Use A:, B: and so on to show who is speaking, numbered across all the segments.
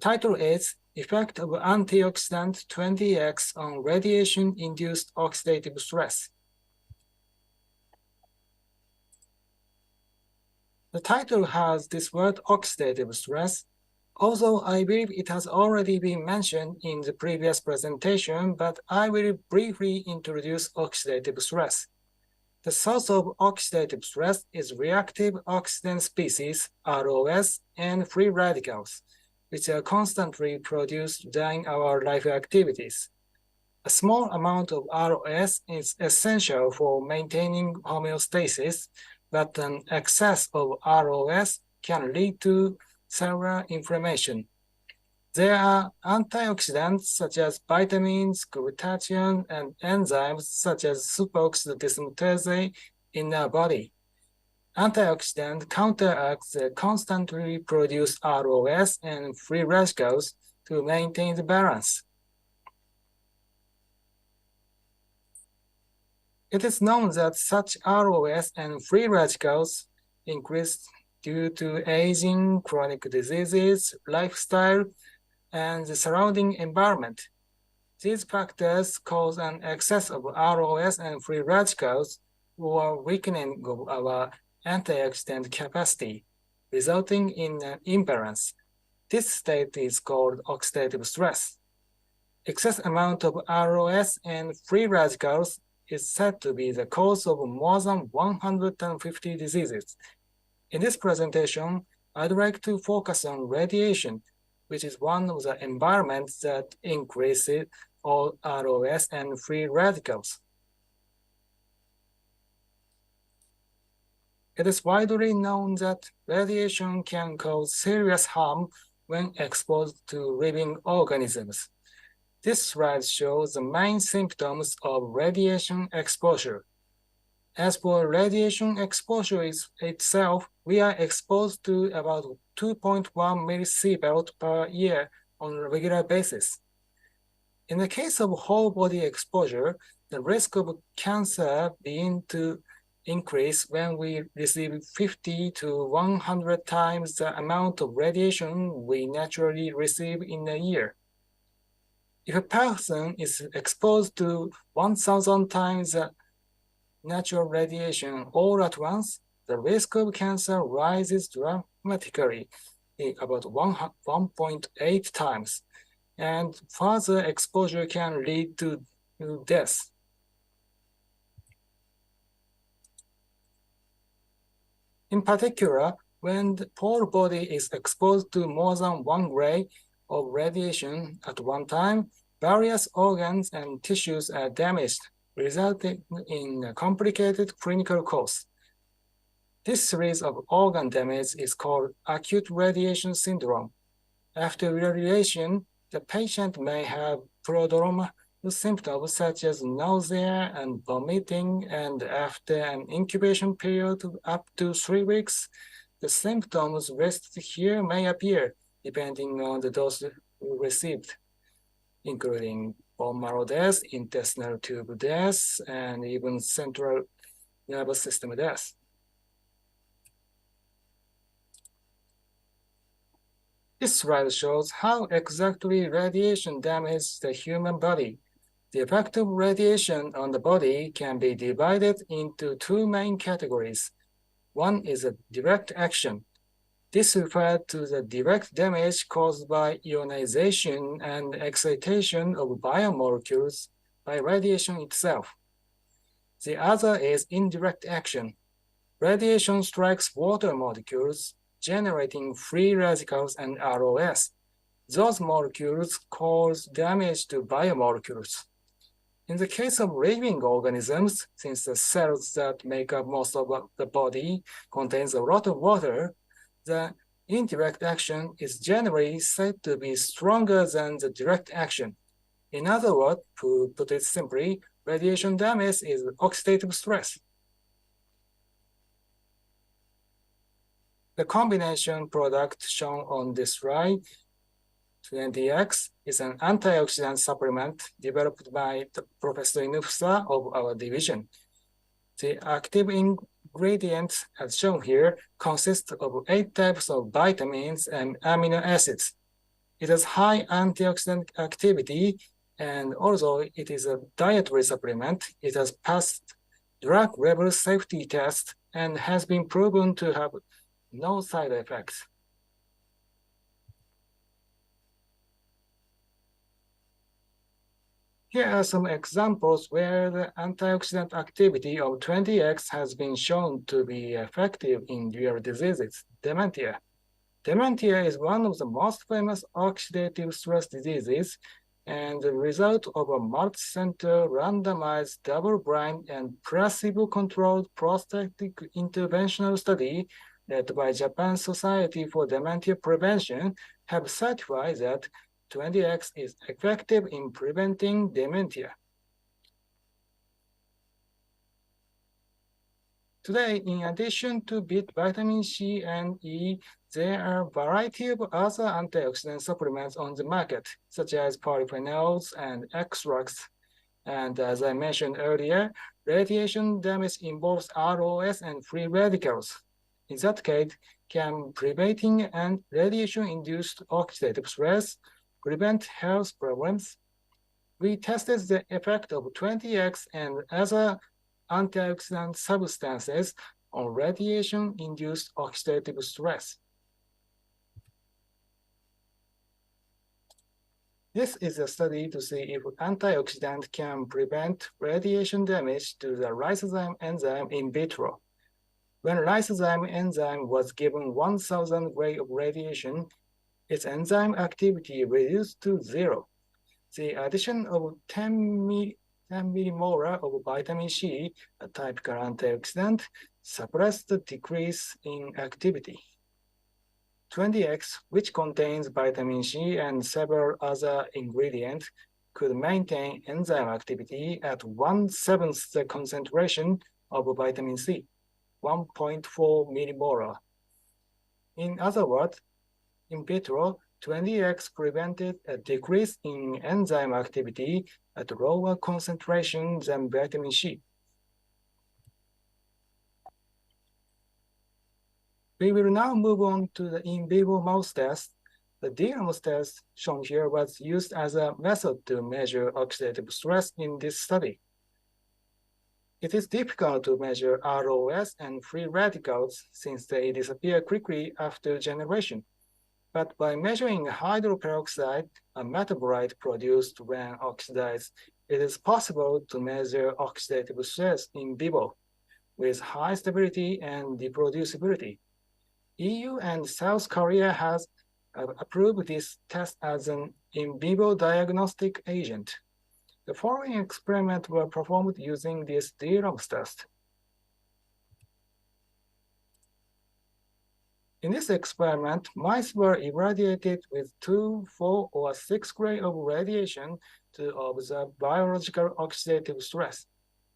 A: title is Effect of Antioxidant Twendee X on Radiation-Induced Oxidative Stress. The title has this word oxidative stress, although I believe it has already been mentioned in the previous presentation, but I will briefly introduce oxidative stress. The source of oxidative stress is reactive oxidant species, ROS, and free radicals, which are constantly produced during our life activities. A small amount of ROS is essential for maintaining homeostasis, but an excess of ROS can lead to cellular inflammation. There are antioxidants such as vitamins, glutathione, and enzymes such as superoxide dismutase in our body. Antioxidants counteract the constantly produced ROS and free radicals to maintain the balance. It is known that such ROS and free radicals increase due to aging, chronic diseases, lifestyle, and the surrounding environment. These factors cause an excess of ROS and free radicals or weakening of our antioxidant capacity, resulting in an imbalance. This state is called oxidative stress. Excess amount of ROS and free radicals is said to be the cause of more than 150 diseases. In this presentation, I'd like to focus on radiation, which is one of the environments that increases all ROS and free radicals. It is widely known that radiation can cause serious harm when exposed to living organisms. This slide shows the main symptoms of radiation exposure. As for radiation exposure itself, we are exposed to about 2.1 millisievert per year on a regular basis. In the case of whole body exposure, the risk of cancer begins to increase when we receive 50 to 100 times the amount of radiation we naturally receive in a year. If a person is exposed to 1,000 times the natural radiation all at once, the risk of cancer rises dramatically, about 1.8 times, and further exposure can lead to death. In particular, when the whole body is exposed to more than 1 gray of radiation at one time, various organs and tissues are damaged, resulting in a complicated clinical course. This series of organ damage is called acute radiation syndrome. After radiation, the patient may have prodromal symptoms such as nausea and vomiting, and after an incubation period of up to 3 weeks, the symptoms listed here may appear depending on the dose received, including bone marrow death, intestinal tube death, and even central nervous system death. This slide shows how exactly radiation damages the human body. The effect of radiation on the body can be divided into 2 main categories. One is a direct action. This refers to the direct damage caused by ionization and excitation of biomolecules by radiation itself. The other is indirect action. Radiation strikes water molecules, generating free radicals and ROS. Those molecules cause damage to biomolecules. In the case of living organisms, since the cells that make up most of the body contains a lot of water, the indirect action is generally said to be stronger than the direct action. In other words, to put it simply, radiation damage is oxidative stress. The combination product shown on this slide, Twendee X, is an antioxidant supplement developed by Professor Inufusa of our division. The active ingredients, as shown here, consist of 8 types of vitamins and amino acids. It has high antioxidant activity, and although it is a dietary supplement, it has passed drug level safety test and has been proven to have no side effects. Here are some examples where the antioxidant activity of Twendee X has been shown to be effective in real diseases. Dementia. Dementia is one of the most famous oxidative stress diseases and the result of a multi-center randomized double-blind and placebo-controlled prostatic interventional study led by Japan Society for Dementia Prevention have certified that Twendee X is effective in preventing dementia. Today, in addition to vitamin C and E, there are a variety of other antioxidant supplements on the market, such as polyphenols and extracts. And as I mentioned earlier, radiation damage involves ROS and free radicals. In that case, can preventing and radiation-induced oxidative stress prevent health problems? We tested the effect of Twendee X and other antioxidant substances on radiation-induced oxidative stress. This is a study to see if antioxidant can prevent radiation damage to the lysozyme enzyme in vitro. When lysozyme enzyme was given 1,000 gray of radiation, its enzyme activity reduced to 0. The addition of 10 millimolar of vitamin C, a typical antioxidant, suppressed the decrease in activity. Twendee X, which contains vitamin C and several other ingredients, could maintain enzyme activity at 1/7 the concentration of vitamin C, 1.4 millimolar. In other words, in vitro, Twendee X prevented a decrease in enzyme activity at lower concentration than vitamin C. We will now move on to the in vivo mouse test. The DRAMS test shown here was used as a method to measure oxidative stress in this study. It is difficult to measure ROS and free radicals since they disappear quickly after generation. But by measuring hydroperoxide, a metabolite produced when oxidized, it is possible to measure oxidative stress in vivo with high stability and reproducibility. EU and South Korea has approved this test as an in vivo diagnostic agent. The following experiments were performed using this DRAMS test. In this experiment, mice were irradiated with 2, 4, or 6 gray of radiation to observe biological oxidative stress.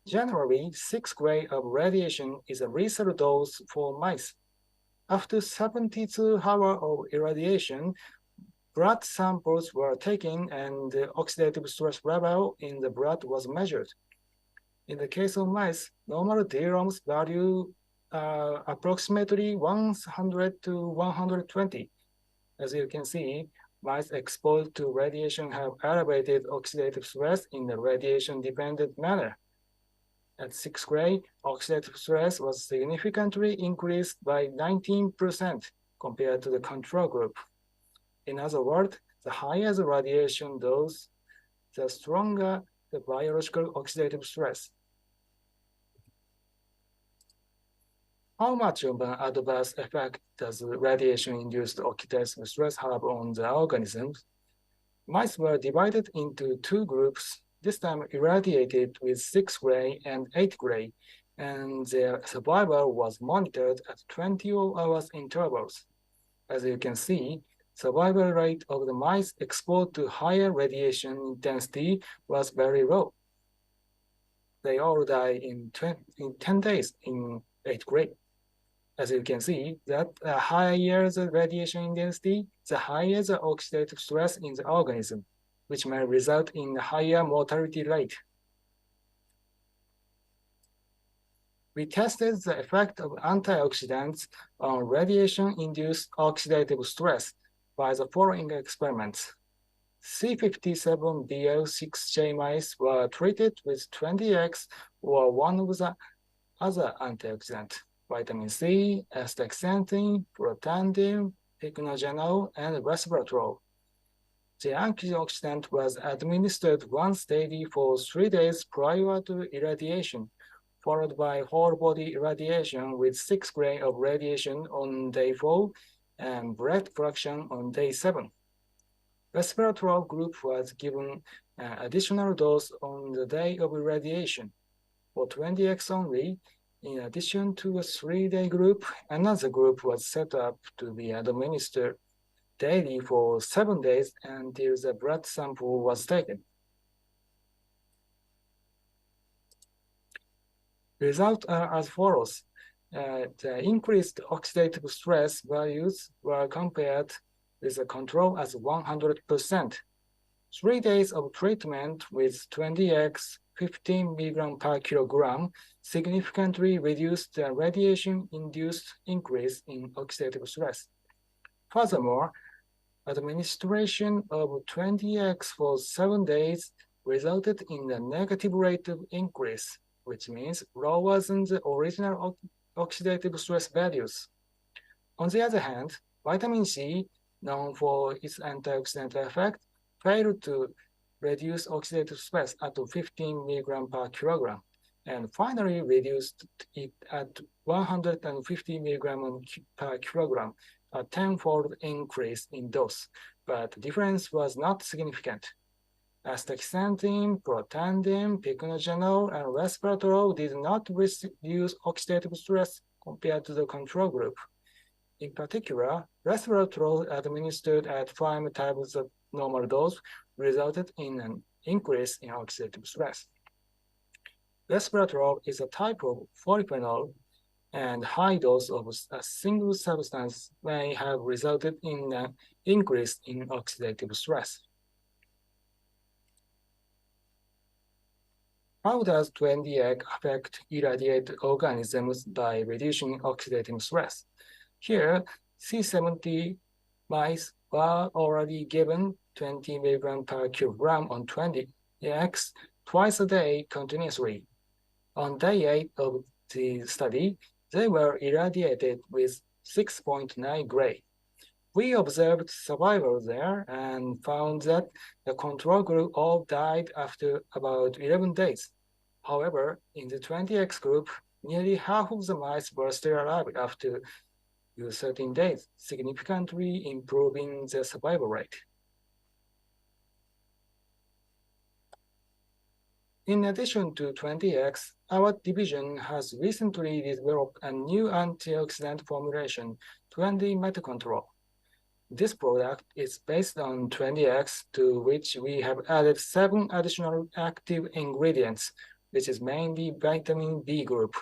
A: Generally, 6 gray of radiation is a lethal dose for mice. After 72 hours of irradiation, blood samples were taken and the oxidative stress level in the blood was measured. In the case of mice, normal DRAMS value approximately 100 to 120. As you can see, mice exposed to radiation have elevated oxidative stress in a radiation-dependent manner. At 6 gray, oxidative stress was significantly increased by 19% compared to the control group. In other words, the higher the radiation dose, the stronger the biological oxidative stress. How much of an adverse effect does radiation-induced oxidative stress have on the organisms? Mice were divided into 2 groups, this time irradiated with 6 gray and 8 gray, and their survival was monitored at 20 hours intervals. As you can see, survival rate of the mice exposed to higher radiation intensity was very low. They all died in 10 days in 8th grade. As you can see, that the higher the radiation intensity, the higher the oxidative stress in the organism, which may result in a higher mortality rate. We tested the effect of antioxidants on radiation-induced oxidative stress. by the following experiments. C57BL6J mice were treated with Twendee X or one of the other antioxidants, vitamin C, astaxanthin, protandim, pycnogenol, and resveratrol. The antioxidant was administered once daily for 3 days prior to irradiation, followed by whole-body irradiation with 6 gray of radiation on day 4 and blood fraction on day 7. Resveratrol group was given an additional dose on the day of irradiation. For Twendee X only, in addition to a 3-day group, another group was set up to be administered daily for 7 days until the blood sample was taken. Results are as follows. The increased oxidative stress values were compared with the control as 100%. 3 days of treatment with Twendee X 15 mg per kilogram significantly reduced the radiation-induced increase in oxidative stress. Furthermore, administration of Twendee X for 7 days resulted in a negative rate of increase, which means lower than the original oxidative stress values. On the other hand, vitamin C, known for its antioxidant effect, failed to reduce oxidative stress at 15 mg per kilogram, and finally reduced it at 150 mg per kilogram, a 10-fold increase in dose, but the difference was not significant. Astaxanthin, protandim, pycnogenol, and resveratrol did not reduce oxidative stress compared to the control group. In particular, resveratrol administered at 5 times the normal dose resulted in an increase in oxidative stress. Resveratrol is a type of polyphenol, and high dose of a single substance may have resulted in an increase in oxidative stress. How does Twendee X affect irradiated organisms by reducing oxidative stress? Here, C70 mice were already given 20 mg per kilogram on Twendee X twice a day continuously. On day 8 of the study, they were irradiated with 6.9 gray. We observed survival there and found that the control group all died after about 11 days. However, in the Twendee X group, nearly half of the mice were still alive after 13 days, significantly improving the survival rate. In addition to Twendee X, our division has recently developed a new antioxidant formulation, Twendee Metacontrol. This product is based on Twendee X, to which we have added 7 additional active ingredients, which is mainly vitamin B group.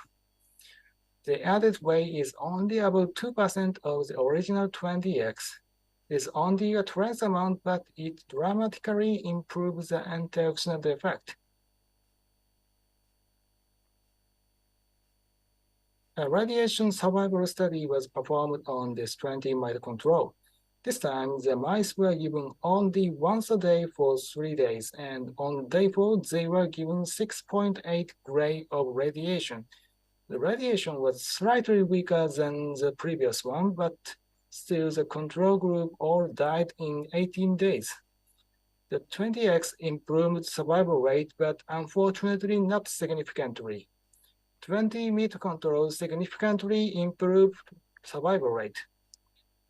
A: The added weight is only about 2% of the original Twendee X. It's only a trace amount, but it dramatically improves the antioxidant effect. A radiation survival study was performed on this Twendee Metacontrol. This time, the mice were given only once a day for 3 days, and on day 4, they were given 6.8 gray of radiation. The radiation was slightly weaker than the previous one, but still the control group all died in 18 days. The Twendee X improved survival rate, but unfortunately not significantly. Twendee Metacontrol significantly improved survival rate.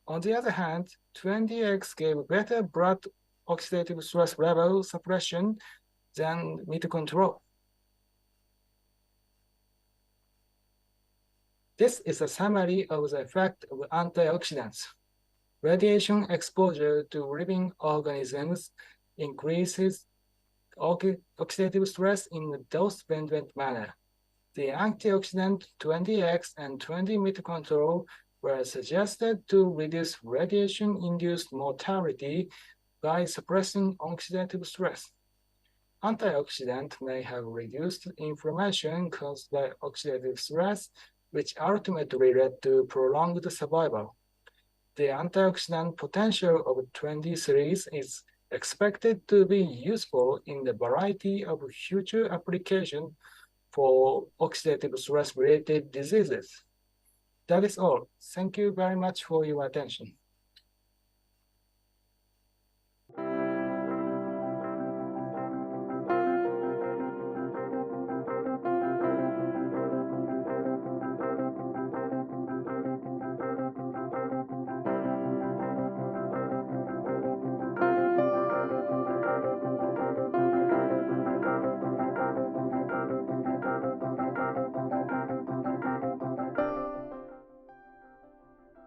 A: On the other hand, Twendee X gave better blood oxidative stress level suppression than Metacontrol. This is a summary of the effect of antioxidants. Radiation exposure to living organisms increases oxidative stress in a dose-dependent manner. The antioxidant Twendee X and Twendee Metacontrol were suggested to reduce radiation-induced mortality by suppressing oxidative stress. Antioxidant may have reduced inflammation caused by oxidative stress, which ultimately led to prolonged survival. the antioxidant potential of Twendee series is expected to be useful in a variety of future applications for oxidative stress-related diseases. That is all. Thank you very much for your attention.